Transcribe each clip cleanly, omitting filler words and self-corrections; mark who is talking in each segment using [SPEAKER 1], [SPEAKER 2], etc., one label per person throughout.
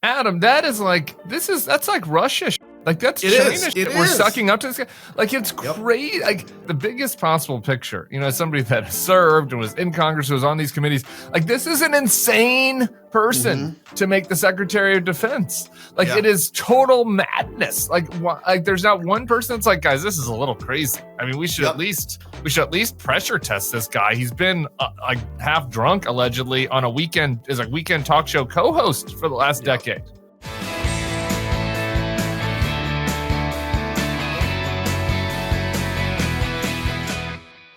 [SPEAKER 1] Adam, that's like Russia. Like that's China shit. We're sucking up to this guy. Like it's crazy. Like the biggest possible picture. As somebody that served and was in Congress, who was on these committees. Like this is an insane person to make the Secretary of Defense. Like it is total madness. Like there's not one person that's like, guys, this is a little crazy. I mean, we should at least pressure test this guy. He's been like half drunk allegedly on a weekend as a weekend talk show co-host for the last decade.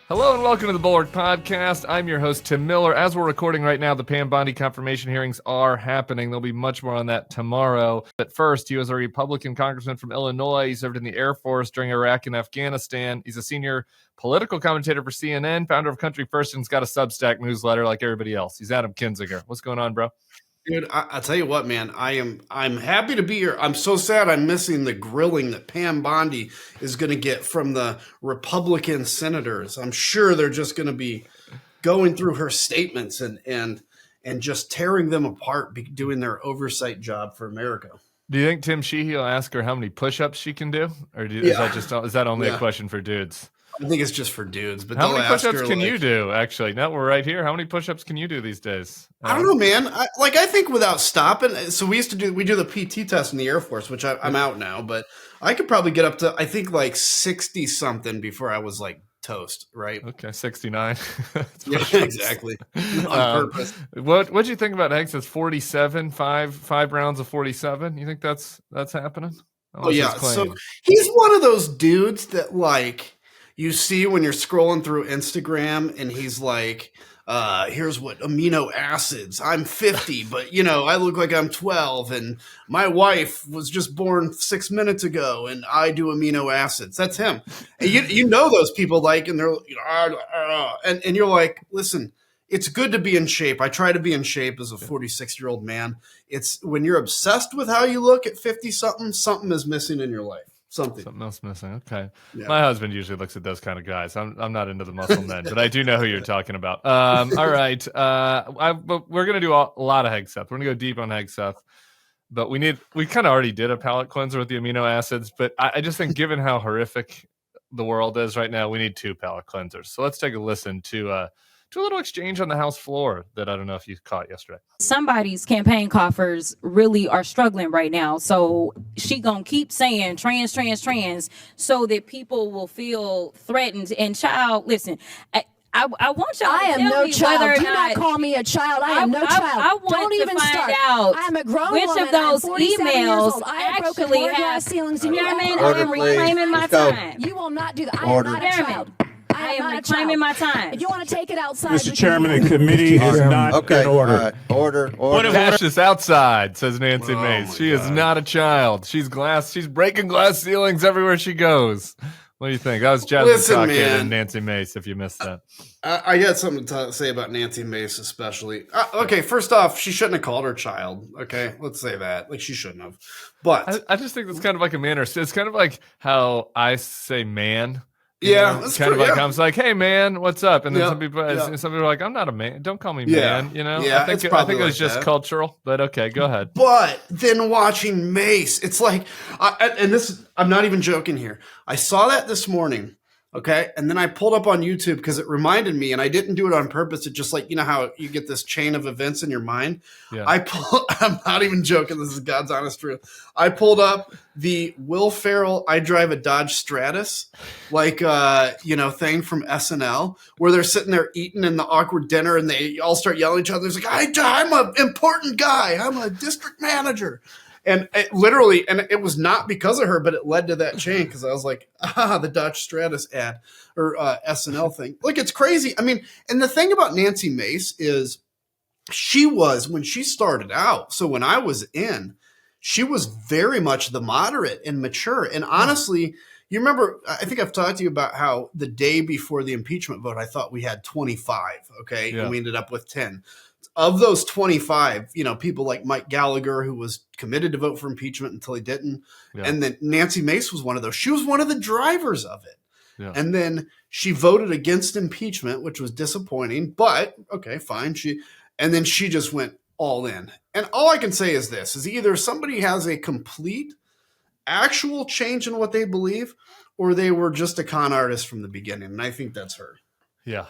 [SPEAKER 1] Hello and welcome to the Bulwark Podcast. I'm your host, Tim Miller. As we're recording right now, the Pam Bondi confirmation hearings are happening. There'll be much more on that tomorrow. But first, he was a Republican congressman from Illinois. He served in the Air Force during Iraq and Afghanistan. He's a senior political commentator for CNN, founder of Country First, and has got a Substack newsletter like everybody else. He's Adam Kinzinger. What's going on, bro?
[SPEAKER 2] Dude, I'll tell you what, man. I'm happy to be here. I'm so sad I'm missing the grilling that Pam Bondi is going to get from the Republican senators. I'm sure they're just going to be going through her statements and just tearing them apart, doing their oversight job for America.
[SPEAKER 1] Do you think Tim Sheehy will ask her how many push-ups she can do, or is that only a question for dudes?
[SPEAKER 2] I think it's just for dudes. But
[SPEAKER 1] how many push-ups can you do? Actually, now we're right here. How many push-ups can you do these days?
[SPEAKER 2] I don't know, man. I think without stopping. So we do the PT test in the Air Force, which I'm out now, but I could probably get up to I think like 60 something before I was like toast, right?
[SPEAKER 1] Okay, 69.
[SPEAKER 2] Yeah, exactly. On purpose.
[SPEAKER 1] What'd you think about Hegseth 47? Five rounds of 47. You think that's happening?
[SPEAKER 2] So he's one of those dudes that like. You see when you're scrolling through Instagram and he's like, here's what amino acids. I'm 50, but I look like I'm 12 and my wife was just born 6 minutes ago and I do amino acids. That's him. And you know those people and they're and you're like, listen, it's good to be in shape. I try to be in shape as a 46-year-old man. It's when you're obsessed with how you look at 50 something is missing in your life. Something
[SPEAKER 1] else missing. Okay. Yeah. My husband usually looks at those kind of guys. I'm not into the muscle men, but I do know who you're talking about. All right. But we're going to do a lot of Hegseth. We're going to go deep on Hegseth, but we kind of already did a palate cleanser with the amino acids, but I just think given how horrific the world is right now, we need 2 palate cleansers. So let's take a listen to a little exchange on the House floor that I don't know if you caught yesterday.
[SPEAKER 3] Somebody's campaign coffers really are struggling right now. So she gonna keep saying trans so that people will feel threatened. And child, listen, I want y'all to
[SPEAKER 4] am no child. Do not call me a child. I am no child.
[SPEAKER 3] I want to find out
[SPEAKER 4] I am a grown
[SPEAKER 3] which
[SPEAKER 4] woman.
[SPEAKER 3] of those emails
[SPEAKER 4] actually
[SPEAKER 3] have
[SPEAKER 4] ceilings.
[SPEAKER 3] You know what I mean? I am reclaiming my time.
[SPEAKER 4] You will not do that. I am not a child.
[SPEAKER 3] I am reclaiming my time.
[SPEAKER 4] If you want to take it outside,
[SPEAKER 5] Mr. Chairman, the committee is not in order.
[SPEAKER 1] Order. Dash this outside, says Nancy Mace. She is not a child. She's breaking glass ceilings everywhere she goes. What do you think? That was Jasmine Slotkin and Nancy Mace, if you missed that.
[SPEAKER 2] I got something to say about Nancy Mace especially. Okay, first off, she shouldn't have called her child. Okay, let's say that. Like, she shouldn't have. But
[SPEAKER 1] I just think that's kind of like a manner. It's kind of like how I say man.
[SPEAKER 2] That's
[SPEAKER 1] kind of like I was like, "Hey, man, what's up?" And then some people are like, "I'm not a man. Don't call me man." I think it was just cultural. But okay, go ahead.
[SPEAKER 2] But then watching Mace, it's like, I'm not even joking here. I saw that this morning. Okay. And then I pulled up on YouTube because it reminded me, and I didn't do it on purpose. It just like, how you get this chain of events in your mind. Yeah. I'm not even joking. This is God's honest truth. I pulled up the Will Ferrell, I drive a Dodge Stratus, thing from SNL where they're sitting there eating in the awkward dinner and they all start yelling at each other. It's like, I'm an important guy. I'm a district manager. And it literally, and it was not because of her, but it led to that chain because I was like, the Dodge Stratus ad or SNL thing. Like, it's crazy. I mean, and the thing about Nancy Mace is when she started out, so when I was in, she was very much the moderate and mature. And honestly, you remember, I think I've talked to you about how the day before the impeachment vote, I thought we had 25, okay? Yeah. And we ended up with 10. Of those 25, people like Mike Gallagher, who was committed to vote for impeachment until he didn't. Yeah. And then Nancy Mace was one of those. She was one of the drivers of it. Yeah. And then she voted against impeachment, which was disappointing, but okay, fine. And then she just went all in. And all I can say is this, is either somebody has a complete actual change in what they believe, or they were just a con artist from the beginning. And I think that's her.
[SPEAKER 1] Yeah.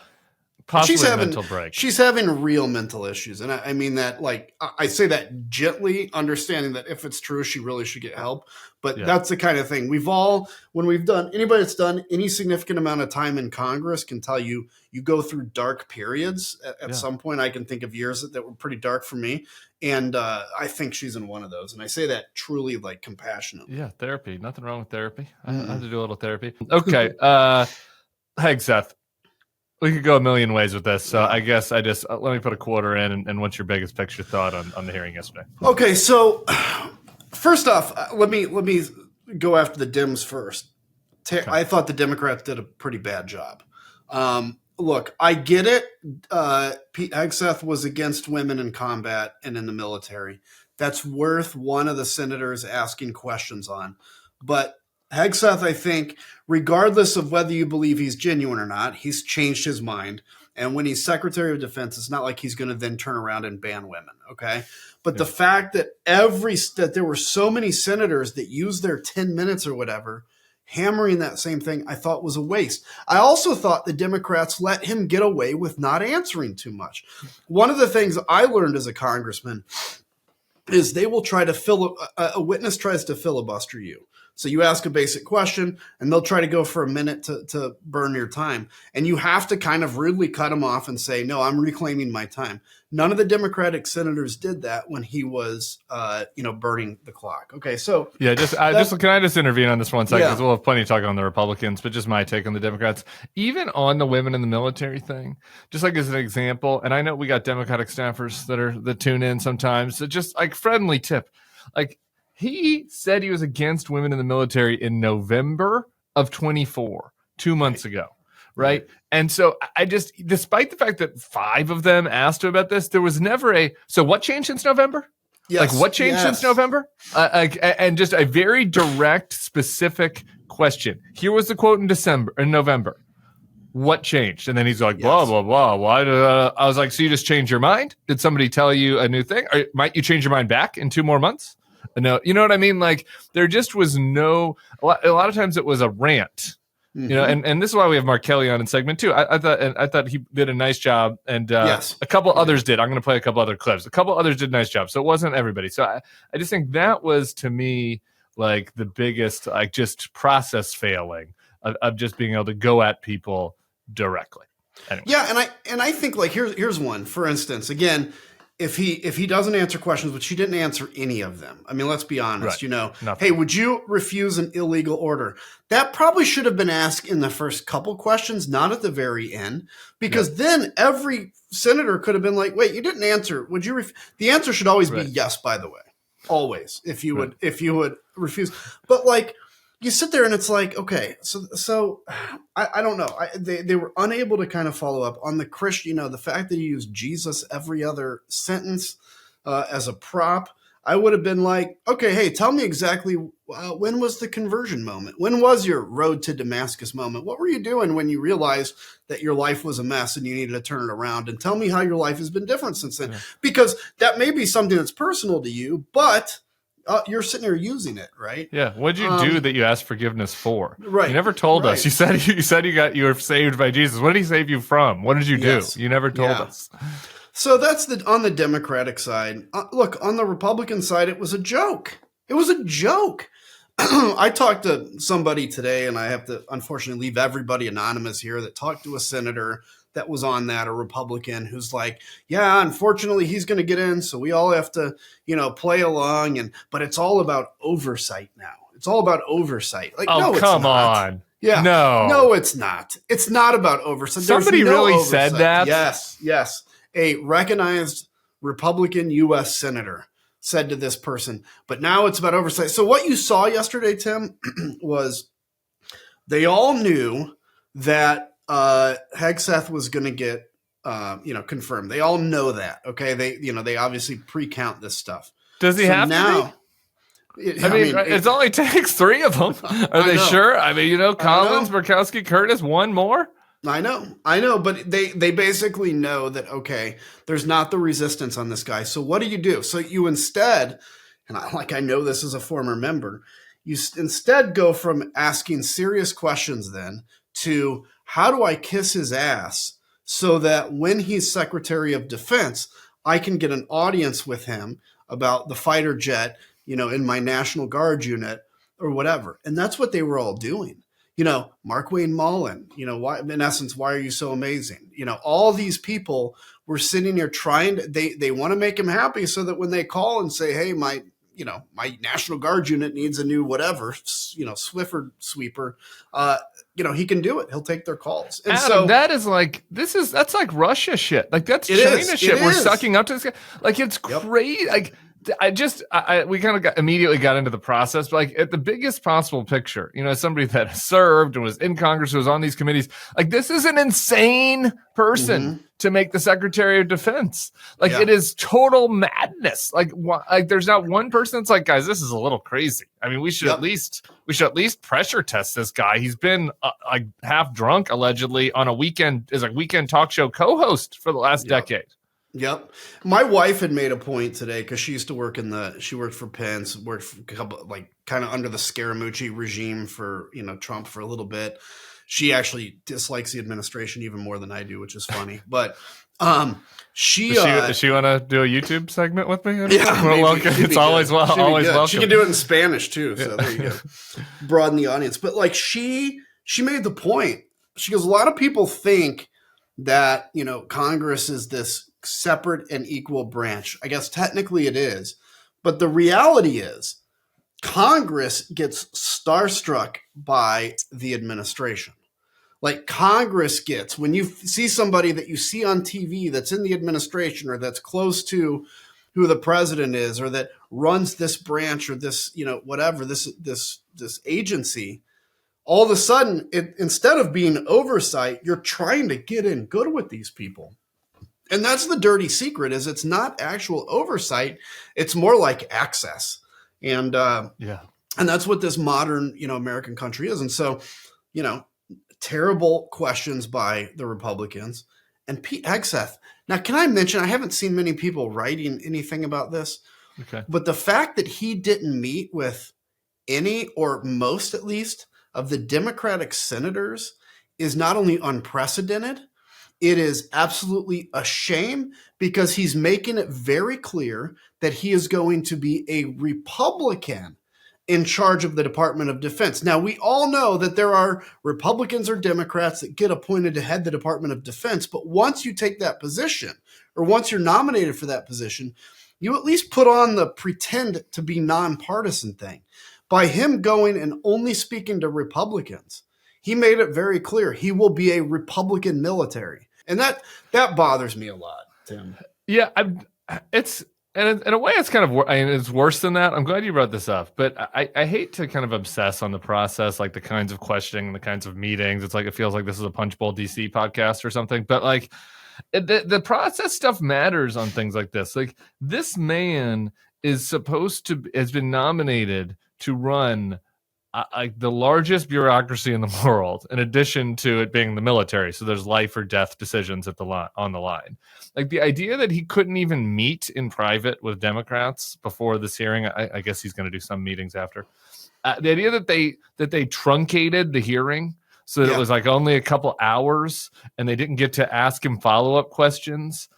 [SPEAKER 1] Possibly
[SPEAKER 2] she's having,
[SPEAKER 1] mental break.
[SPEAKER 2] She's having real mental issues. And I mean that, like, I say that gently, understanding that if it's true, she really should get help. But that's the kind of thing we've all, when we've done, anybody that's done any significant amount of time in Congress can tell you, you go through dark periods. At some point, I can think of years that were pretty dark for me. And I think she's in one of those. And I say that truly, like, compassionately.
[SPEAKER 1] Yeah, therapy. Nothing wrong with therapy. I have to do a little therapy. Okay. Hegseth. We could go a million ways with this, so I guess I just let me put a quarter in. And what's your biggest picture thought on the hearing yesterday?
[SPEAKER 2] Okay, so first off, let me go after the Dems first. I thought the Democrats did a pretty bad job. Look, I get it. Pete Hegseth was against women in combat and in the military. That's worth one of the senators asking questions on, but Hegseth, I think, regardless of whether you believe he's genuine or not, he's changed his mind. And when he's Secretary of Defense, it's not like he's going to then turn around and ban women, okay? But the fact that that there were so many senators that used their 10 minutes or whatever hammering that same thing, I thought was a waste. I also thought the Democrats let him get away with not answering too much. One of the things I learned as a congressman is they will try to a witness tries to filibuster you. So you ask a basic question, and they'll try to go for a minute to burn your time. And you have to kind of rudely cut them off and say, no, I'm reclaiming my time. None of the Democratic senators did that when he was, burning the clock. Okay, so
[SPEAKER 1] yeah, can I just intervene on this one second? Because we'll have plenty to talk on the Republicans, but just my take on the Democrats, even on the women in the military thing. Just like as an example, and I know we got Democratic staffers that tune in sometimes. So just like friendly tip, like. He said he was against women in the military in November of 24, 2 months ago, right? And so I just, despite the fact that 5 of them asked him about this, there was never so what changed since November?
[SPEAKER 2] Yes.
[SPEAKER 1] Like what changed since November? And just a very direct, specific question. Here was the quote in November. What changed? And then he's like, blah, blah, blah. Why? I was like, so you just changed your mind? Did somebody tell you a new thing? Or might you change your mind back in 2 more months? No, you know what I mean? Like there just was a lot of times it was a rant, you know, and this is why we have Mark Kelly on in segment 2. I thought he did a nice job, and a couple others did. I'm going to play a couple other clips. A couple others did a nice job. So it wasn't everybody. So I just think that was to me like the biggest, like just process failing of just being able to go at people directly. Anyway.
[SPEAKER 2] Yeah. And I think like, here's one, for instance, again, if he doesn't answer questions, which he didn't answer any of them. I mean, let's be honest,
[SPEAKER 1] Nothing.
[SPEAKER 2] Hey, would you refuse an illegal order? That probably should have been asked in the first couple questions, not at the very end, because then every senator could have been like, wait, you didn't answer. Would you? The answer should always be yes, by the way, always, if you would refuse. But like, you sit there and it's like, okay, so I don't know. They were unable to kind of follow up on the Christian, the fact that he used Jesus every other sentence as a prop. I would have been like, okay, hey, tell me exactly when was the conversion moment? When was your road to Damascus moment? What were you doing when you realized that your life was a mess and you needed to turn it around? And tell me how your life has been different since then. Yeah. Because that may be something that's personal to you, but you're sitting there using it, right?
[SPEAKER 1] Yeah. What'd you do that you asked forgiveness for?
[SPEAKER 2] Right.
[SPEAKER 1] You never told us. You said you were saved by Jesus. What did he save you from? What did you do? You never told us.
[SPEAKER 2] So that's on the Democratic side. Look, on the Republican side, it was a joke. It was a joke. I talked to somebody today, and I have to unfortunately leave everybody anonymous here, that talked to a senator that was on that, a Republican, who's like, yeah, unfortunately he's going to get in, so we all have to, play along. But it's all about oversight now. It's all about oversight. Like, no,
[SPEAKER 1] come on.
[SPEAKER 2] Yeah. No, it's not. It's not about oversight.
[SPEAKER 1] Somebody really said that?
[SPEAKER 2] Yes. A recognized Republican U.S. senator said to this person, but now it's about oversight. So what you saw yesterday, Tim, was they all knew that Hegseth was going to get, confirmed. They all know that. Okay. They obviously pre-count this stuff.
[SPEAKER 1] Does he have to be? It only takes 3 of them. Are they sure? I mean, Collins, Murkowski, Curtis, one more.
[SPEAKER 2] I know, but they basically know that, okay, there's not the resistance on this guy. So what do? So you instead, and I know this as a former member, you instead go from asking serious questions then to how do I kiss his ass so that when he's Secretary of Defense, I can get an audience with him about the fighter jet, in my National Guard unit or whatever. And that's what they were all doing. Mark Wayne Mullen, why, in essence, why are you so amazing? All these people were sitting here trying to, they want to make him happy so that when they call and say, hey, my National Guard unit needs a new whatever, Swiffer sweeper, he can do it. He'll take their calls. And
[SPEAKER 1] Adam,
[SPEAKER 2] so
[SPEAKER 1] that's like Russia shit. Like that's China shit. We're sucking up to this guy. Like it's crazy. Like we kind of immediately got into the process, but like at the biggest possible picture, as somebody that served and was in Congress, who was on these committees, like this is an insane person to make the Secretary of Defense. Like it is total madness. Like there's not one person that's like, guys, this is a little crazy. I mean, we should at least pressure test this guy. He's been like half drunk allegedly on a weekend talk show co-host for the last decade.
[SPEAKER 2] Yep. My wife had made a point today because she used to she worked for Pence, worked for a couple, kind of under the Scaramucci regime for, Trump for a little bit. She actually dislikes the administration even more than I do, which is funny. But does she want to do a YouTube segment with me? Yeah, it's always welcome. She can do it in Spanish too. So there you go. Broaden the audience. But she made the point. She goes, a lot of people think that, Congress is this separate and equal branch. I guess technically it is, but the reality is Congress gets starstruck by the administration. Like Congress gets, when you see somebody that you see on TV that's in the administration or that's close to who the president is or that runs this branch or this, whatever, this agency, all of a sudden, instead of being oversight, you're trying to get in good with these people. And that's the dirty secret, is it's not actual oversight. It's more like access. And that's what this modern, American country is. And so, terrible questions by the Republicans and Pete Hegseth. Now, can I mention, I haven't seen many people writing anything about this, but the fact that he didn't meet with any or most, at least, of the Democratic senators is not only unprecedented, it is absolutely a shame because he's making it very clear that he is going to be a Republican in charge of the Department of Defense. Now, we all know that there are Republicans or Democrats that get appointed to head the Department of Defense, but once you take that position or once you're nominated for that position, you at least put on the pretend to be nonpartisan thing. By him going and only speaking to Republicans, he made it very clear he will be a Republican military. And that bothers me a lot, Tim.
[SPEAKER 1] Yeah, it's and in a way it's kind of it's worse than that. I'm glad you brought this up, but I hate to kind of obsess on the process, like the kinds of questioning and the kinds of meetings. It's like it feels like this is a Punch Bowl DC podcast or something. But like the process stuff matters on things like this. Like this man has been nominated to run the largest bureaucracy in the world, in addition to it being the military. So there's life or death decisions on the line. Like the idea that he couldn't even meet in private with Democrats before this hearing. I guess he's going to do some meetings after. The idea that they truncated the hearing so that it was like only a couple hours and they didn't get to ask him follow-up questions.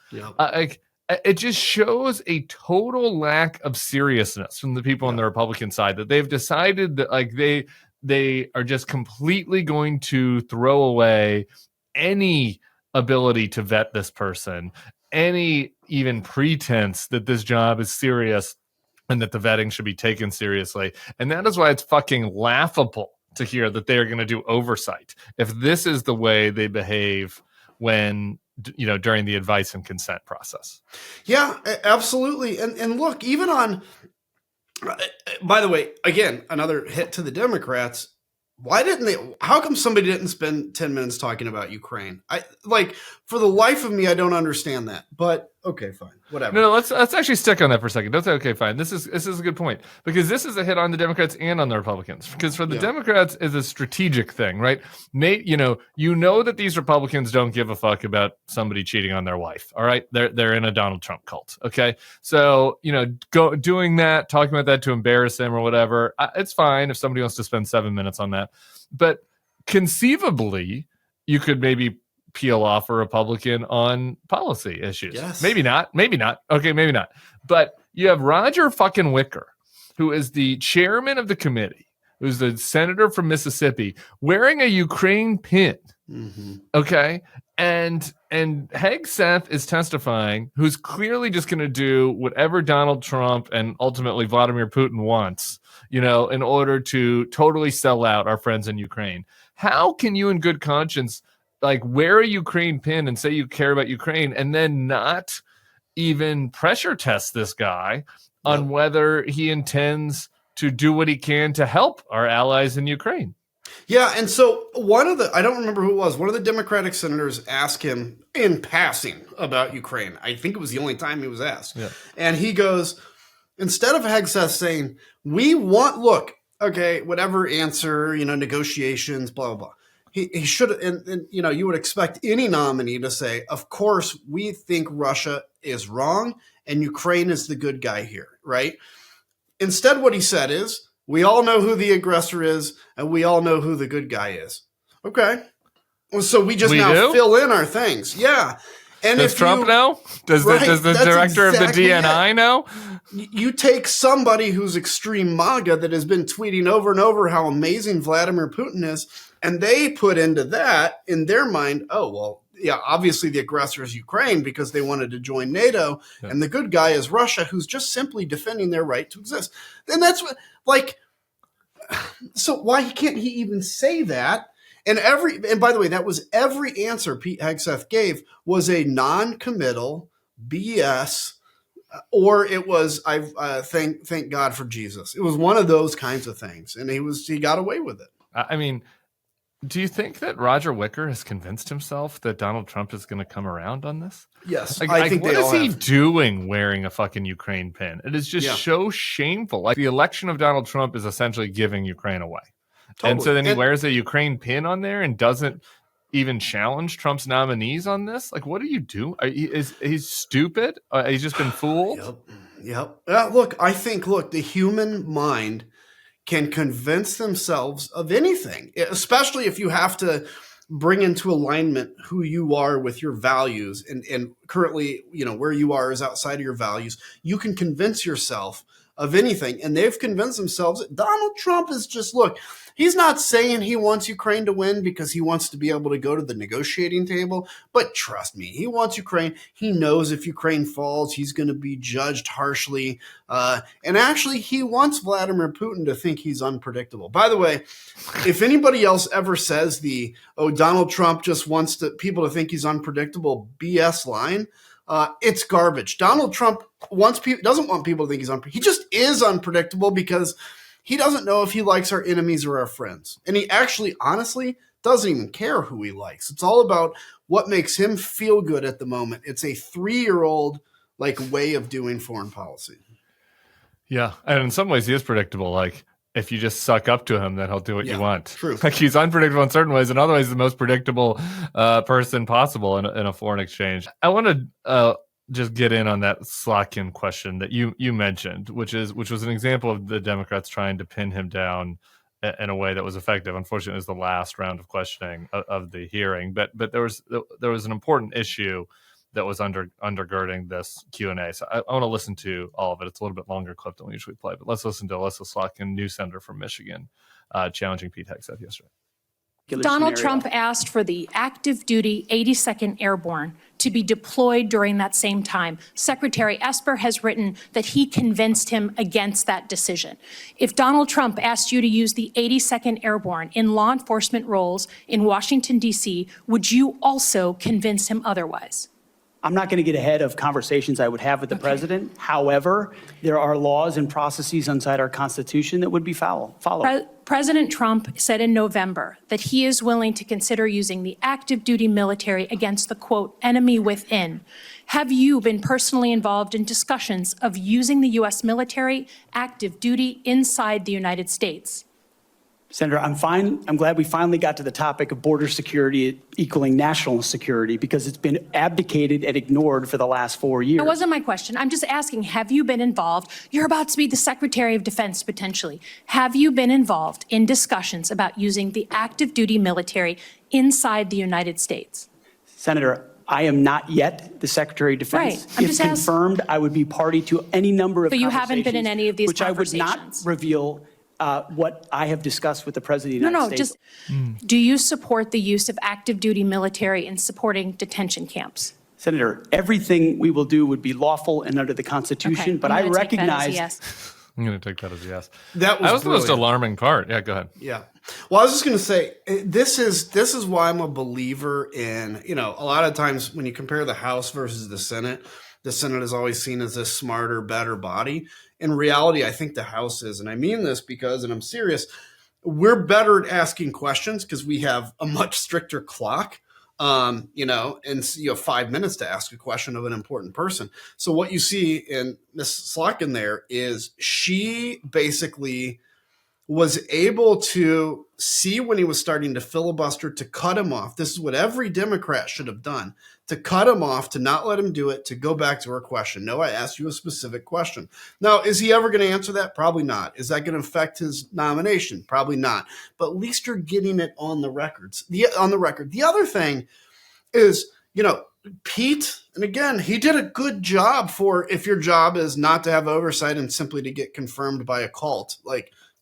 [SPEAKER 1] It just shows a total lack of seriousness from the people on the Republican side, that they've decided that like they are just completely going to throw away any ability to vet this person, any even pretense that this job is serious and that the vetting should be taken seriously. And that is why it's fucking laughable to hear that they are going to do oversight if this is the way they behave when during the advice and consent process.
[SPEAKER 2] Yeah, absolutely. And look, even on, by the way, again, another hit to the Democrats. How come somebody didn't spend 10 minutes talking about Ukraine? For the life of me, I don't understand that. But okay, fine, whatever.
[SPEAKER 1] No, let's actually stick on that for a second. Don't say okay, fine. This is a good point, because this is a hit on the Democrats and on the Republicans. Because for the Democrats, is a strategic thing, right? Nate, you know that these Republicans don't give a fuck about somebody cheating on their wife. All right, they're in a Donald Trump cult. Okay, so doing that, talking about that to embarrass him or whatever, it's fine if somebody wants to spend 7 minutes on that. But conceivably, you could maybe peel off a Republican on policy issues.
[SPEAKER 2] Yes.
[SPEAKER 1] Maybe not. Okay, maybe not. But you have Roger fucking Wicker, who is the chairman of the committee, who's the senator from Mississippi, wearing a Ukraine pin.
[SPEAKER 2] Mm-hmm.
[SPEAKER 1] Okay. And Hegseth is testifying, who's clearly just going to do whatever Donald Trump and ultimately Vladimir Putin wants, in order to totally sell out our friends in Ukraine. How can you in good conscience wear a Ukraine pin and say you care about Ukraine and then not even pressure test this guy on whether he intends to do what he can to help our allies in Ukraine?
[SPEAKER 2] Yeah, and so I don't remember who it was, one of the Democratic senators asked him in passing about Ukraine. I think it was the only time he was asked. Yeah. And he goes, instead of Hegseth saying, whatever answer, negotiations, blah, blah, blah. He should, and you would expect any nominee to say, of course, we think Russia is wrong and Ukraine is the good guy here, right? Instead, what he said is, we all know who the aggressor is and we all know who the good guy is. Okay. So we fill in our things. Yeah. And
[SPEAKER 1] does Trump know? Does the director of the DNI know?
[SPEAKER 2] You take somebody who's extreme MAGA that has been tweeting over and over how amazing Vladimir Putin is, and they put into that in their mind, obviously the aggressor is Ukraine because they wanted to join NATO, and the good guy is Russia, who's just simply defending their right to exist. And that's what, so why can't he even say that? And by the way, that was every answer Pete Hegseth gave was a non-committal BS, or it was thank God for Jesus. It was one of those kinds of things, and he got away with it.
[SPEAKER 1] I mean, do you think that Roger Wicker has convinced himself that Donald Trump is going to come around on this?
[SPEAKER 2] Yes, I think
[SPEAKER 1] what is he doing wearing a fucking Ukraine pin? It is just so shameful. The election of Donald Trump is essentially giving Ukraine away. Totally. And so then he wears a Ukraine pin on there and doesn't even challenge Trump's nominees on this. What do you do? He's stupid? He's just been fooled?
[SPEAKER 2] Yep. I think the human mind can convince themselves of anything, especially if you have to bring into alignment who you are with your values. And currently, where you are is outside of your values. You can convince yourself of anything. And they've convinced themselves that Donald Trump is just, he's not saying he wants Ukraine to win because he wants to be able to go to the negotiating table. But trust me, he wants Ukraine. He knows if Ukraine falls, he's going to be judged harshly. And actually, he wants Vladimir Putin to think he's unpredictable. By the way, if anybody else ever says Donald Trump just wants people to think he's unpredictable BS line, it's garbage. Donald Trump doesn't want people to think he's unpredictable. He just is unpredictable because he doesn't know if he likes our enemies or our friends. And he actually, honestly, doesn't even care who he likes. It's all about what makes him feel good at the moment. It's a 3-year-old way of doing foreign policy. Yeah.
[SPEAKER 1] And in some ways he is predictable. If you just suck up to him, then he'll do what you want.
[SPEAKER 2] True.
[SPEAKER 1] He's unpredictable in certain ways, in other ways, the most predictable person possible in a foreign exchange. I want to just get in on that Slotkin question that you mentioned, which was an example of the Democrats trying to pin him down in a way that was effective. Unfortunately, it was the last round of questioning of the hearing, but there was an important issue that was undergirding this Q&A. So I want to listen to all of it. It's a little bit longer clip than we usually play, but let's listen to Alyssa Slotkin, new senator from Michigan, challenging Pete Hegseth yesterday.
[SPEAKER 6] Donald Trump asked for the active duty 82nd Airborne to be deployed during that same time. Secretary Esper has written that he convinced him against that decision. If Donald Trump asked you to use the 82nd Airborne in law enforcement roles in Washington, D.C., would you also convince him otherwise?
[SPEAKER 7] I'm not going to get ahead of conversations I would have with the president. However, there are laws and processes inside our Constitution that would be followed.
[SPEAKER 6] President Trump said in November that he is willing to consider using the active duty military against the, quote, enemy within. Have you been personally involved in discussions of using the U.S. military active duty inside the United States?
[SPEAKER 7] Senator, I'm fine. I'm glad we finally got to the topic of border security equaling national security, because it's been abdicated and ignored for the last 4 years.
[SPEAKER 6] That wasn't my question. I'm just asking, have you been involved? You're about to be the Secretary of Defense, potentially. Have you been involved in discussions about using the active duty military inside the United States?
[SPEAKER 7] Senator, I am not yet the Secretary of Defense.
[SPEAKER 6] Right. I'm just
[SPEAKER 7] confirmed, I would be party to any number of
[SPEAKER 6] But you haven't been in any of these
[SPEAKER 7] which
[SPEAKER 6] conversations.
[SPEAKER 7] I would not reveal what I have discussed with the President of the United States.
[SPEAKER 6] Do you support the use of active duty military in supporting detention camps?
[SPEAKER 7] Senator, everything we will do would be lawful and under the Constitution,
[SPEAKER 6] Okay,
[SPEAKER 7] but
[SPEAKER 6] I'm
[SPEAKER 7] I
[SPEAKER 6] gonna take that as a
[SPEAKER 7] recognize
[SPEAKER 6] yes.
[SPEAKER 1] I'm going to take that as a yes.
[SPEAKER 2] That was
[SPEAKER 1] the most
[SPEAKER 2] brilliant.
[SPEAKER 1] alarming part. Yeah, go ahead.
[SPEAKER 2] Yeah. Well, I was just going to say, this is why I'm a believer in, a lot of times when you compare the House versus the Senate is always seen as this smarter, better body. In reality, I think the House is, and I mean this because, and I'm serious, we're better at asking questions because we have a much stricter clock, and you have 5 minutes to ask a question of an important person. So what you see in Ms. Slotkin there is she basically was able to see when he was starting to filibuster to cut him off. This is what every Democrat should have done, to cut him off, to not let him do it, to go back to her question. No, I asked you a specific question. Now, is he ever going to answer that? Probably not. Is that going to affect his nomination? Probably not. But at least you're getting it on the records. On the record. The other thing is, Pete, and again, he did a good job for if your job is not to have oversight and simply to get confirmed by a cult.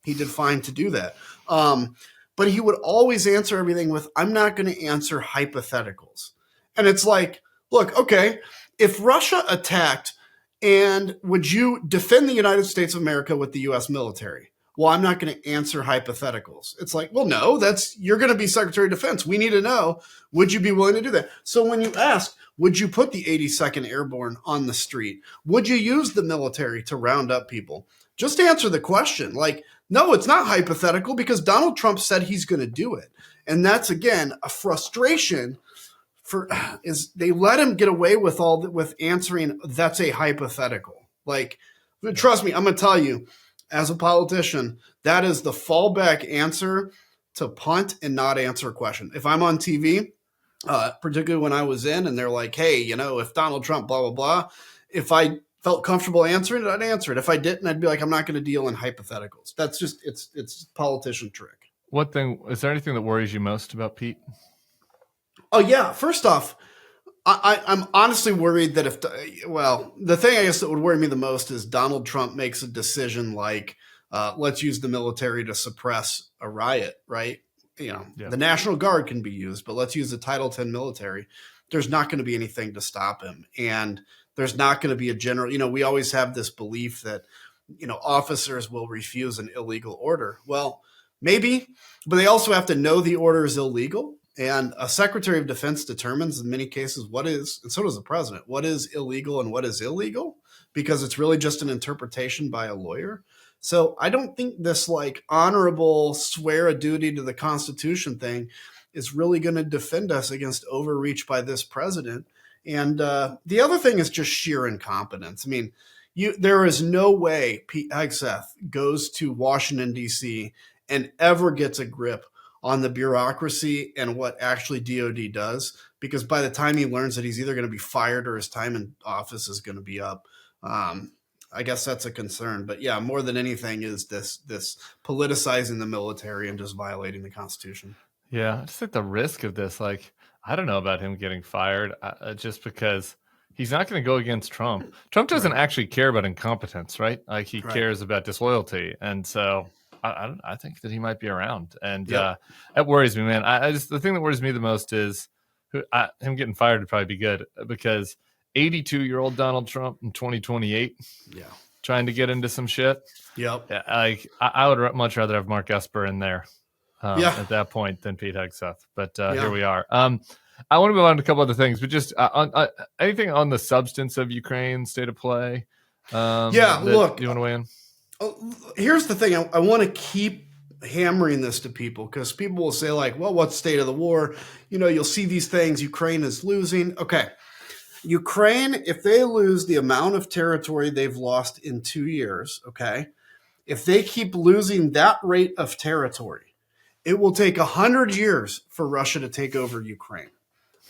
[SPEAKER 2] He did fine to do that. But he would always answer everything with, I'm not going to answer hypotheticals. And it's like, look, okay, if Russia attacked, and would you defend the United States of America with the U.S. military? Well, I'm not going to answer hypotheticals. It's like, well, no, you're going to be Secretary of Defense. We need to know, would you be willing to do that? So when you ask, would you put the 82nd Airborne on the street? Would you use the military to round up people? Just answer the question. No, it's not hypothetical because Donald Trump said he's going to do it. And that's, again, a frustration is they let him get away with answering that's a hypothetical. Trust me, I'm going to tell you, as a politician, that is the fallback answer to punt and not answer a question. If I'm on TV, particularly when I was in, and they're like, hey, if Donald Trump, blah, blah, blah, if I felt comfortable answering it, I'd answer it. If I didn't, I'd be like, I'm not going to deal in hypotheticals. That's just, it's politician trick.
[SPEAKER 1] Is there anything that worries you most about Pete?
[SPEAKER 2] Oh, yeah. First off, I'm honestly worried that the thing I guess that would worry me the most is Donald Trump makes a decision like, let's use the military to suppress a riot, right? The National Guard can be used, but let's use the Title X military. There's not going to be anything to stop him. And there's not going to be a general, we always have this belief that, officers will refuse an illegal order. Well, maybe, but they also have to know the order is illegal. And a Secretary of Defense determines in many cases what is, and so does the president, what is illegal and what is illegal, because it's really just an interpretation by a lawyer. So I don't think this honorable swear a duty to the Constitution thing is really going to defend us against overreach by this president. And the other thing is just sheer incompetence. I mean, there is no way Pete Hegseth goes to Washington, D.C. and ever gets a grip on the bureaucracy and what actually DOD does, because by the time he learns that he's either going to be fired or his time in office is going to be up, I guess that's a concern. But yeah, more than anything is this politicizing the military and just violating the Constitution.
[SPEAKER 1] Yeah, I just think the risk of this, I don't know about him getting fired just because he's not going to go against Trump. Trump doesn't actually care about incompetence, right? He cares about disloyalty. And so I think that he might be around. And that worries me, man. The thing that worries me the most is him getting fired would probably be good, because 82-year-old Donald Trump in 2028, trying to get into some shit. Yep. I would much rather have Mark Esper in there at that point than Pete Hegseth. But here we are. I want to move on to a couple other things, but just on anything on the substance of Ukraine state of play.
[SPEAKER 2] Look,
[SPEAKER 1] do you want to weigh in?
[SPEAKER 2] Here's the thing. I want to keep hammering this to people because people will say like, well, what's the state of the war? You'll see these things. Ukraine is losing. Okay. Ukraine, if they lose the amount of territory they've lost in 2 years, okay, if they keep losing that rate of territory, it will take 100 years for Russia to take over Ukraine.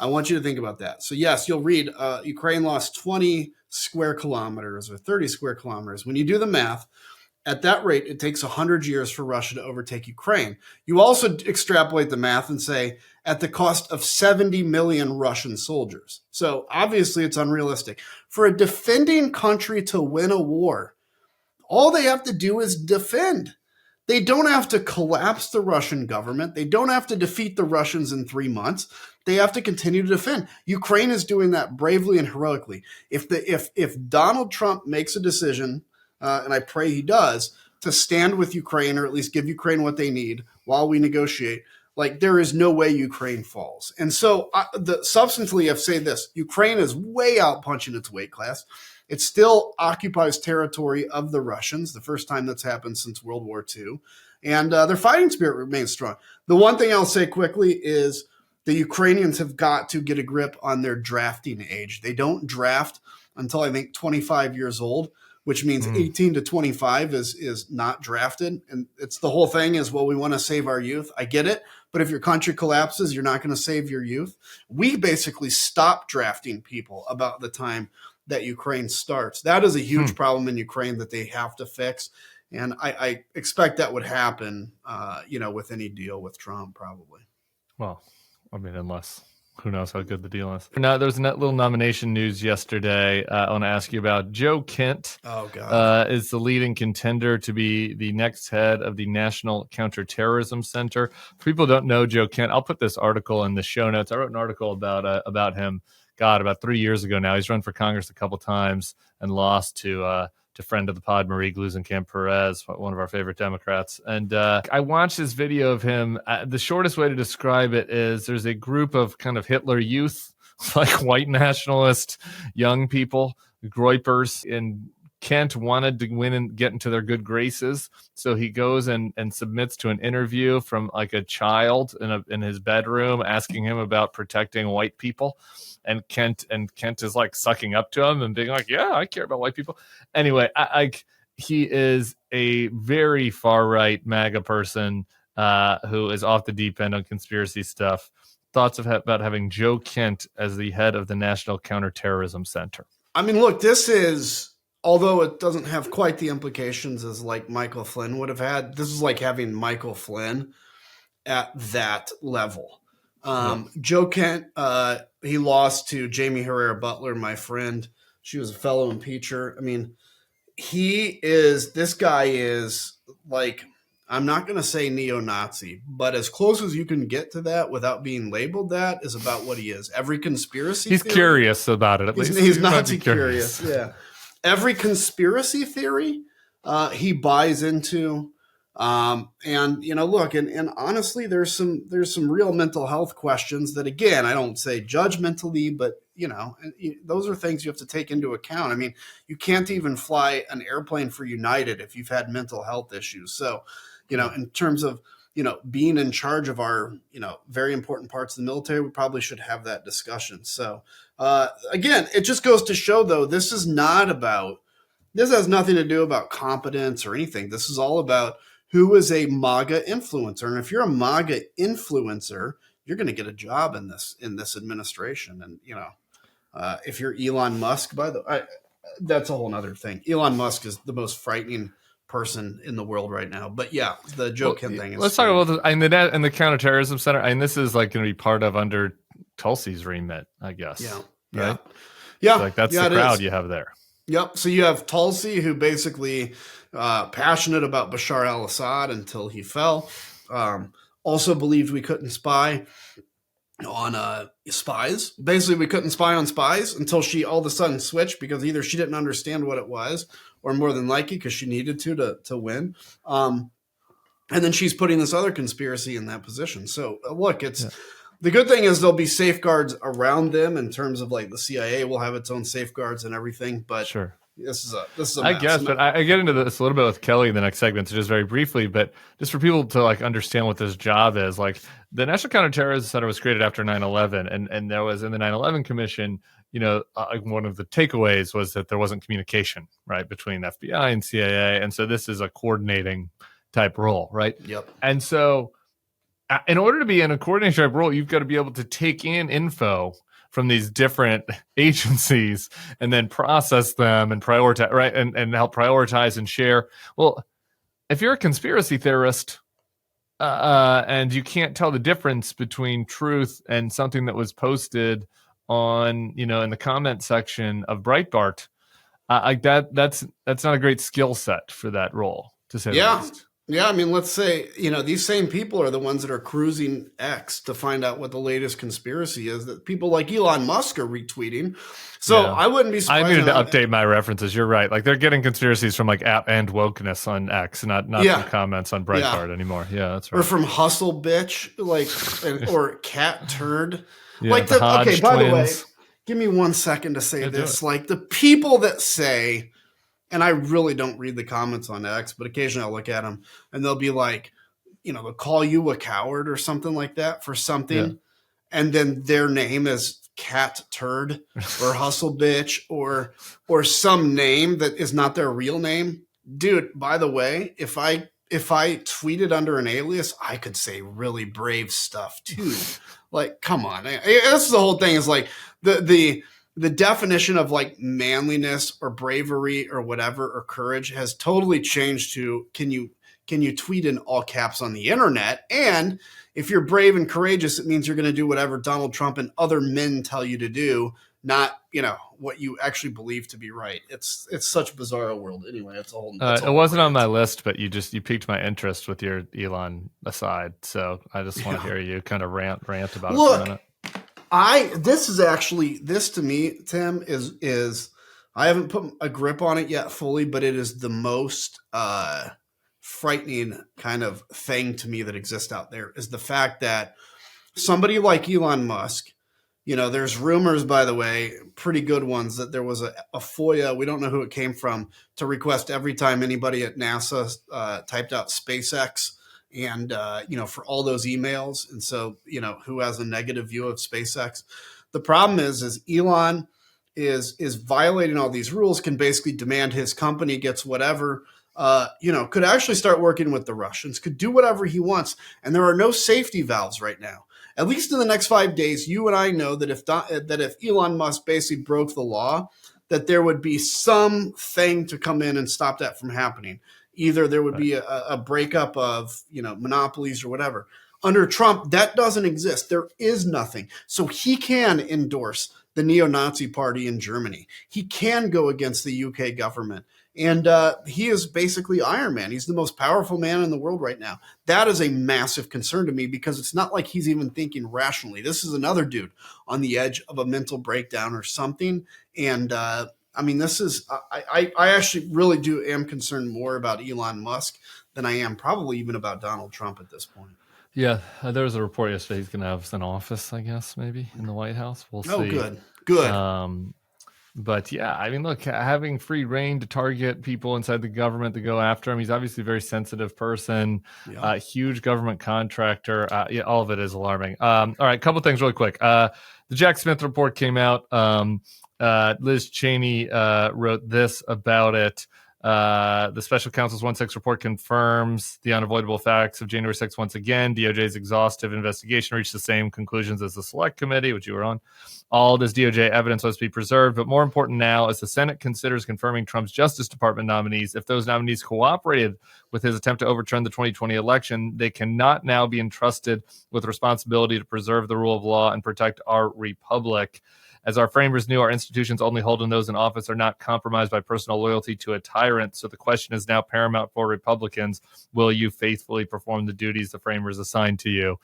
[SPEAKER 2] I want you to think about that. So yes, you'll read Ukraine lost 20 square kilometers or 30 square kilometers. When you do the math, at that rate, it takes 100 years for Russia to overtake Ukraine. You also extrapolate the math and say at the cost of 70 million Russian soldiers. So obviously it's unrealistic. For a defending country to win a war, all they have to do is defend. They don't have to collapse the Russian government. They don't have to defeat the Russians in 3 months. They have to continue to defend. Ukraine is doing that bravely and heroically. If Donald Trump makes a decision, and I pray he does, to stand with Ukraine or at least give Ukraine what they need while we negotiate, like there is no way Ukraine falls. And so substantially, I've said this, Ukraine is way out punching its weight class. It still occupies territory of the Russians, the first time that's happened since World War II. And their fighting spirit remains strong. The one thing I'll say quickly is the Ukrainians have got to get a grip on their drafting age. They don't draft until I think 25 years old, which means 18 to 25 is not drafted. And it's the whole thing is, well, we want to save our youth. I get it. But if your country collapses, you're not going to save your youth. We basically stop drafting people about the time that Ukraine starts. That is a huge problem in Ukraine that they have to fix. And I expect that would happen, with any deal with Trump, probably.
[SPEAKER 1] Well, I mean, unless who knows how good the deal is. Now, there was a little nomination news yesterday. I want to ask you about Joe Kent.
[SPEAKER 2] Oh, God.
[SPEAKER 1] Is the leading contender to be the next head of the National Counter-Terrorism Center. For people who don't know Joe Kent, I'll put this article in the show notes. I wrote an article about him, about 3 years ago now. He's run for Congress a couple times and lost to friend of the pod, Marie Gluesenkamp-Perez, one of our favorite Democrats. And I watched this video of him. The shortest way to describe it is there's a group of kind of Hitler youth, like white nationalist young people, Groypers, and Kent wanted to win and get into their good graces. So he goes and submits to an interview from like a child in his bedroom asking him about protecting white people. And Kent is like sucking up to him and being like, yeah, I care about white people. Anyway, he is a very far right MAGA person who is off the deep end on conspiracy stuff. Thoughts about having Joe Kent as the head of the National Counterterrorism Center?
[SPEAKER 2] I mean, look, this is, although it doesn't have quite the implications as like Michael Flynn would have had, this is like having Michael Flynn at that level. Joe Kent, he lost to Jamie Herrera Butler, my friend. She was a fellow impeacher. I mean, this guy is like, I'm not going to say neo-Nazi, but as close as you can get to that without being labeled that is about what he is. Every conspiracy
[SPEAKER 1] He's
[SPEAKER 2] theory,
[SPEAKER 1] curious about it, at least.
[SPEAKER 2] He's Nazi curious. Yeah. Every conspiracy theory he buys into. And look, and honestly, there's some real mental health questions that, again, I don't say judgmentally, but those are things you have to take into account. I mean, you can't even fly an airplane for United if you've had mental health issues. So, in terms of, being in charge of our, very important parts of the military, we probably should have that discussion. So, again, it just goes to show, though, this has nothing to do about competence or anything. This is all about who is a MAGA influencer. And if you're a MAGA influencer, you're going to get a job in this administration. And, if you're Elon Musk, that's a whole nother thing. Elon Musk is the most frightening person in the world right now. But yeah, the Joe Kent thing is.
[SPEAKER 1] Let's talk about the Counterterrorism Center. And this is like going to be part of under Tulsi's remit, I guess.
[SPEAKER 2] Yeah.
[SPEAKER 1] Right?
[SPEAKER 2] Yeah.
[SPEAKER 1] So that's the crowd you have there.
[SPEAKER 2] Yep. So you have Tulsi, who basically passionate about Bashar al-Assad until he fell. Also believed we couldn't spy on spies. Basically, we couldn't spy on spies until she all of a sudden switched because either she didn't understand what it was, or more than likely because she needed to win. And then she's putting this other conspiracy in that position. So look, it's The good thing is there'll be safeguards around them in terms of like the CIA will have its own safeguards and everything. But
[SPEAKER 1] sure.
[SPEAKER 2] This is a mess.
[SPEAKER 1] I guess, but I get into this a little bit with Kelly in the next segment, so just very briefly, but just for people to like understand what this job is, like the National Counter-Terrorism Center was created after 9/11, and there was in the 9/11 Commission, one of the takeaways was that there wasn't communication, right, between FBI and CIA, and so this is a coordinating type role, right?
[SPEAKER 2] Yep.
[SPEAKER 1] And so in order to be in a coordination type role, you've got to be able to take in info from these different agencies and then process them and prioritize, right? And help prioritize and share. Well, if you're a conspiracy theorist and you can't tell the difference between truth and something that was posted on, in the comment section of Breitbart, that's not a great skill set for that role, to say the least.
[SPEAKER 2] Yeah, I mean, let's say, these same people are the ones that are cruising X to find out what the latest conspiracy is that people like Elon Musk are retweeting. So I wouldn't be surprised.
[SPEAKER 1] I needed to update my references. You're right. Like they're getting conspiracies from like app and wokeness on X, not from comments on Breitbart anymore. Yeah, that's right.
[SPEAKER 2] Or from Hustle Bitch, or Cat Turd.
[SPEAKER 1] Yeah, okay,
[SPEAKER 2] by the way, give me 1 second to say this. Like the people that say, and I really don't read the comments on X, but occasionally I'll look at them and they'll be like, they'll call you a coward or something like that for something. Yeah. And then their name is Cat Turd or Hustle Bitch or some name that is not their real name. Dude, by the way, if I tweeted under an alias, I could say really brave stuff too. Like, come on. That's the whole thing is like the definition of like manliness or bravery or whatever or courage has totally changed to can you tweet in all caps on the internet? And if you're brave and courageous, it means you're going to do whatever Donald Trump and other men tell you to do, not what you actually believe to be right. It's such a bizarre world. Anyway, it's a whole.
[SPEAKER 1] It wasn't on my list, but you piqued my interest with your Elon aside. So I just want to hear you kind of rant about it for a minute.
[SPEAKER 2] This to me, Tim, is I haven't put a grip on it yet fully, but it is the most frightening kind of thing to me that exists out there is the fact that somebody like Elon Musk, there's rumors, by the way, pretty good ones, that there was a FOIA, we don't know who it came from, to request every time anybody at NASA typed out SpaceX and, for all those emails. And so, who has a negative view of SpaceX? The problem is Elon is violating all these rules, can basically demand his company gets whatever, could actually start working with the Russians, could do whatever he wants. And there are no safety valves right now. At least in the next 5 days, you and I know that if Elon Musk basically broke the law, that there would be something to come in and stop that from happening. Either there would be a breakup of, monopolies or whatever. Under Trump, that doesn't exist. There is nothing. So he can endorse the neo-Nazi party in Germany. He can go against the UK government. And he is basically Iron Man. He's the most powerful man in the world right now. That is a massive concern to me because it's not like he's even thinking rationally. This is another dude on the edge of a mental breakdown or something. And I actually really am concerned more about Elon Musk than I am probably even about Donald Trump at this point.
[SPEAKER 1] Yeah, there was a report yesterday he's going to have an office, I guess, maybe in the White House. We'll see.
[SPEAKER 2] Oh, good.
[SPEAKER 1] But yeah, I mean, look, having free reign to target people inside the government to go after him. He's obviously a very sensitive person, huge government contractor. All of it is alarming. All right, a couple things really quick. The Jack Smith report came out. Liz Cheney wrote this about it. The special counsel's 1-6 report confirms the unavoidable facts of January 6th once again. DOJ's exhaustive investigation reached the same conclusions as the Select Committee, which you were on. All this DOJ evidence must be preserved, but more important now, as the Senate considers confirming Trump's Justice Department nominees, if those nominees cooperated with his attempt to overturn the 2020 election, they cannot now be entrusted with responsibility to preserve the rule of law and protect our republic. As our framers knew, our institutions only hold in those in office are not compromised by personal loyalty to a tyrant. So the question is now paramount for Republicans. Will you faithfully perform the duties the framers assigned to you?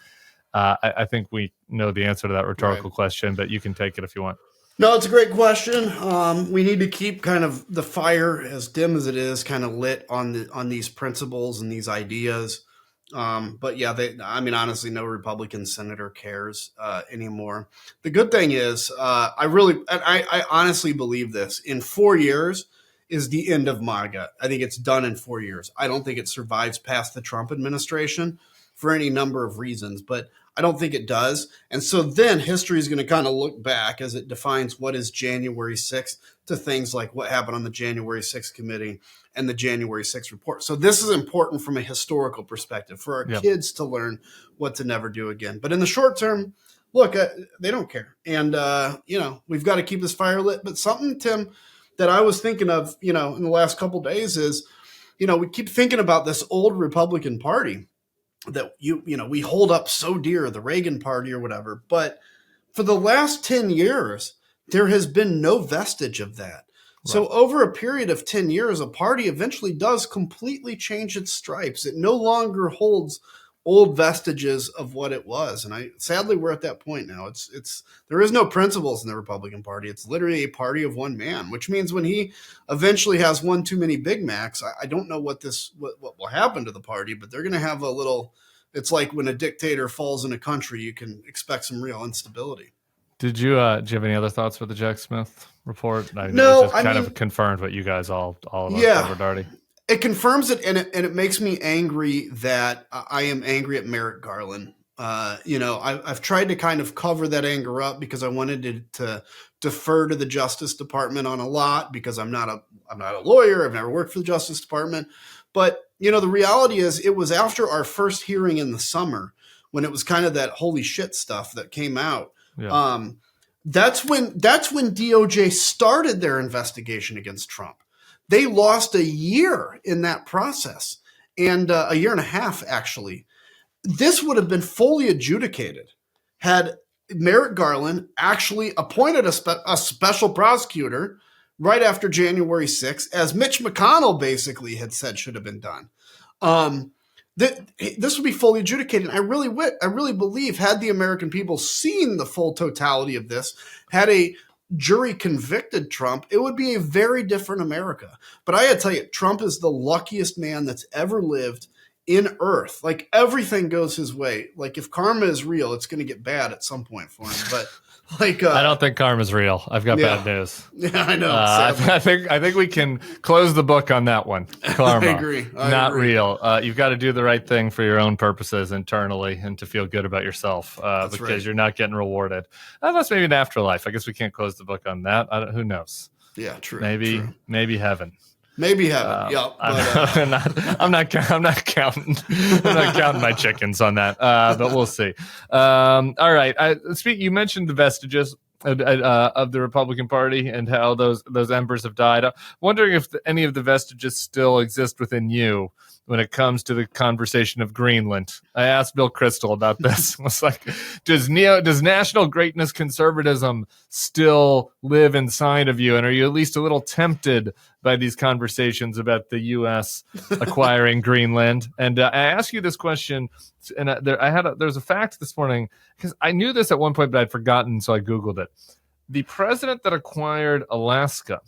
[SPEAKER 1] I think we know the answer to that rhetorical question, but you can take it if you want.
[SPEAKER 2] No, it's a great question. We need to keep kind of the fire, as dim as it is, kind of lit on these principles and these ideas. But yeah, honestly, no Republican senator cares anymore. The good thing is, I honestly believe this. In 4 years is the end of MAGA. I think it's done in 4 years. I don't think it survives past the Trump administration for any number of reasons, but I don't think it does. And so then history is going to kind of look back as it defines what is January 6th to things like what happened on the January 6th committee and the January 6th report. So this is important from a historical perspective for our kids to learn what to never do again. But in the short term, look, they don't care. And, we've got to keep this fire lit. But something, Tim, that I was thinking of, in the last couple of days is, we keep thinking about this old Republican Party that we hold up so dear, the Reagan Party or whatever. But for the last 10 years, there has been no vestige of that. Right. So over a period of 10 years, a party eventually does completely change its stripes. It no longer holds old vestiges of what it was. And sadly, we're at that point now. There is no principles in the Republican Party. It's literally a party of one man, which means when he eventually has one too many Big Macs, I don't know what will happen to the party, but they're going to have it's like when a dictator falls in a country, you can expect some real instability.
[SPEAKER 1] Do you have any other thoughts about the Jack Smith report?
[SPEAKER 2] No,
[SPEAKER 1] it just kind of confirmed what you guys all of us covered already.
[SPEAKER 2] It confirms it, and it makes me angry that I am angry at Merrick Garland. I've tried to kind of cover that anger up because I wanted to defer to the Justice Department on a lot because I'm not a lawyer. I've never worked for the Justice Department. But, the reality is it was after our first hearing in the summer when it was kind of that holy shit stuff that came out. Yeah. That's when DOJ started their investigation against Trump. They lost a year in that process, and a year and a half, actually. This would have been fully adjudicated had Merrick Garland actually appointed a special prosecutor right after January 6th, as Mitch McConnell basically had said should have been done. This would be fully adjudicated. I really believe had the American people seen the full totality of this, had a jury convicted Trump, it would be a very different America. But I gotta tell you, Trump is the luckiest man that's ever lived in Earth. Like, everything goes his way. Like, if karma is real, it's going to get bad at some point for him. But I don't
[SPEAKER 1] think karma's real. I've got bad news.
[SPEAKER 2] Yeah, I know.
[SPEAKER 1] I think we can close the book on that one. Karma,
[SPEAKER 2] I agree.
[SPEAKER 1] Not real. You've got to do the right thing for your own purposes internally and to feel good about yourself because you're not getting rewarded. Unless maybe an afterlife. I guess we can't close the book on that. Who knows?
[SPEAKER 2] Yeah, true.
[SPEAKER 1] Maybe heaven.
[SPEAKER 2] Maybe heaven.
[SPEAKER 1] I'm not counting. I'm not counting my chickens on that. But we'll see. All right. You mentioned the vestiges of the Republican Party and how those embers have died. I'm wondering if any of the vestiges still exist within you when it comes to the conversation of Greenland. I asked Bill Kristol about this. I was like, does national greatness conservatism still live inside of you? And are you at least a little tempted by these conversations about the U.S. acquiring Greenland? And I asked you this question, and there's a fact this morning, because I knew this at one point, but I'd forgotten, so I Googled it. The president that acquired Alaska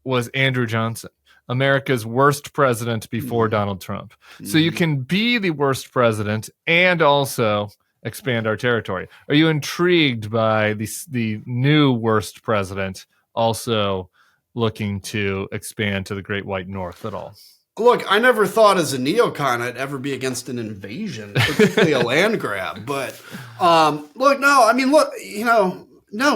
[SPEAKER 1] was Andrew Johnson, America's worst president before Donald Trump. So you can be the worst president and also expand our territory. Are you intrigued by the new worst president also looking to expand to the Great White North at all?
[SPEAKER 2] Look, I never thought as a neocon I'd ever be against an invasion, particularly a land grab. But no,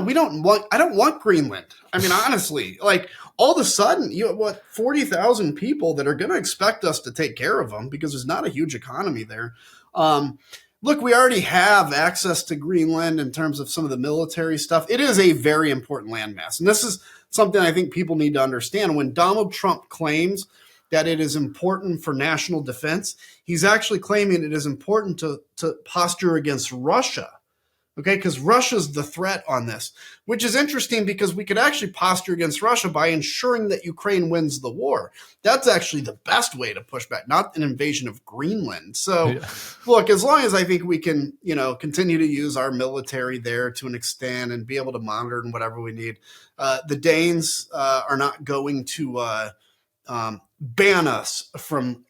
[SPEAKER 2] we don't want. I don't want Greenland. I mean, honestly, like, all of a sudden, you have 40,000 people that are going to expect us to take care of them because there's not a huge economy there. Look, we already have access to Greenland in terms of some of the military stuff. It is a very important landmass, and this is something I think people need to understand. When Donald Trump claims that it is important for national defense, he's actually claiming it is important to posture against Russia. Okay, because Russia's the threat on this, which is interesting because we could actually posture against Russia by ensuring that Ukraine wins the war. That's actually the best way to push back, not an invasion of Greenland. So, Look, as long as I think we can, continue to use our military there to an extent and be able to monitor and whatever we need, the Danes are not going to ban us from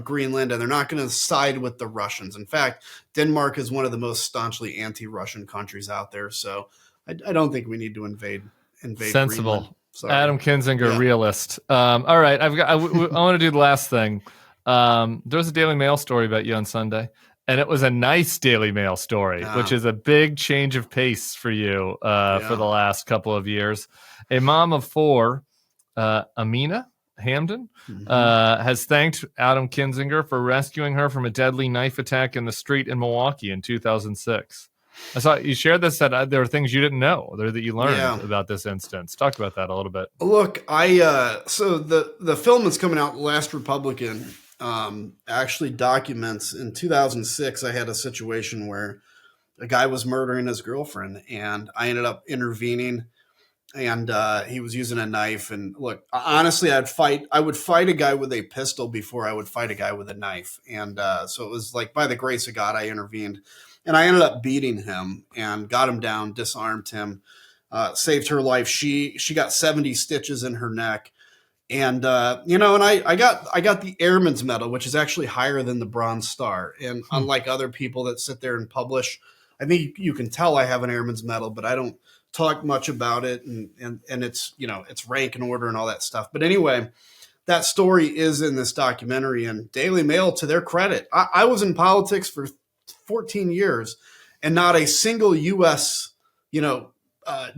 [SPEAKER 2] Greenland, and they're not going to side with the Russians. In fact, Denmark is one of the most staunchly anti-Russian countries out there. So I don't think we need to invade.
[SPEAKER 1] Sensible. Adam Kinzinger, realist. All right, I want to do the last thing. There was a Daily Mail story about you on Sunday, and it was a nice Daily Mail story, which is a big change of pace for you for the last couple of years. A mom of 4, Amina Hamden, has thanked Adam Kinzinger for rescuing her from a deadly knife attack in the street in Milwaukee in 2006. I saw you shared this, that there were things you didn't know that you learned about this instance. Talk about that a little bit.
[SPEAKER 2] Look, so the film that's coming out, Last Republican, actually documents in 2006, I had a situation where a guy was murdering his girlfriend, and I ended up intervening, and he was using a knife. And look, honestly, I would fight a guy with a pistol before I would fight a guy with a knife. And so it was like, by the grace of God, I intervened. And I ended up beating him and got him down, disarmed him, saved her life. She got 70 stitches in her neck. And, and I got the Airman's Medal, which is actually higher than the Bronze Star. And unlike other people that sit there and publish, I think you can tell I have an Airman's Medal, but I don't talk much about it. And it's, it's rank and order and all that stuff. But anyway, that story is in this documentary, and Daily Mail, to their credit, I was in politics for 14 years, and not a single U.S.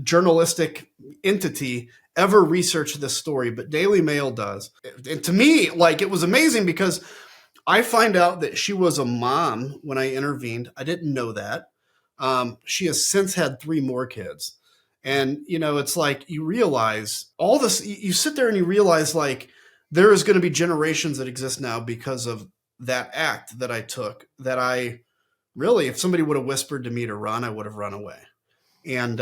[SPEAKER 2] Journalistic entity ever researched this story, but Daily Mail does. And to me, it was amazing because I find out that she was a mom when I intervened. I didn't know that. She has since had 3 more kids. And, it's like you realize all this, you sit there and you realize there is going to be generations that exist now because of that act that I took, that I really, if somebody would have whispered to me to run, I would have run away. And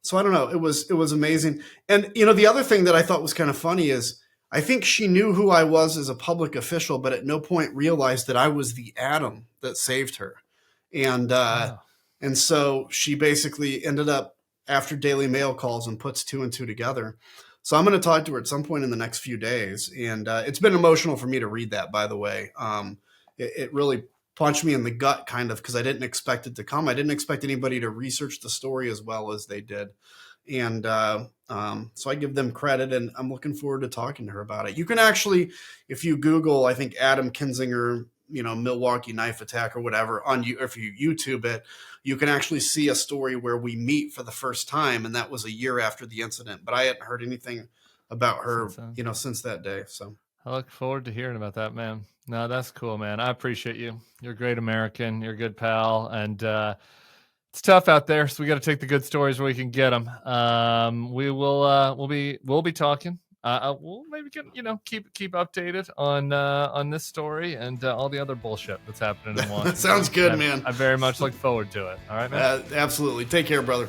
[SPEAKER 2] so I don't know. It was amazing. And, the other thing that I thought was kind of funny is I think she knew who I was as a public official, but at no point realized that I was the Adam that saved her. And and so she basically ended up, after Daily Mail calls and puts 2 and 2 together. So I'm going to talk to her at some point in the next few days. And it's been emotional for me to read that, by the way. It really punched me in the gut, kind of, because I didn't expect it to come. I didn't expect anybody to research the story as well as they did. And so I give them credit, and I'm looking forward to talking to her about it. You can actually, if you Google, I think Adam Kinzinger, Milwaukee knife attack or whatever, if you YouTube it, you can actually see a story where we meet for the first time. And that was a year after the incident, but I hadn't heard anything about her, since that day. So
[SPEAKER 1] I look forward to hearing about that, man. No, that's cool, man. I appreciate you. You're a great American. You're a good pal. And it's tough out there, so we got to take the good stories where we can get them. We'll be talking. We'll maybe get, keep updated on this story and all the other bullshit that's happening in Washington.
[SPEAKER 2] Sounds good, man.
[SPEAKER 1] I very much look forward to it. All right, man.
[SPEAKER 2] Absolutely. Take care, brother.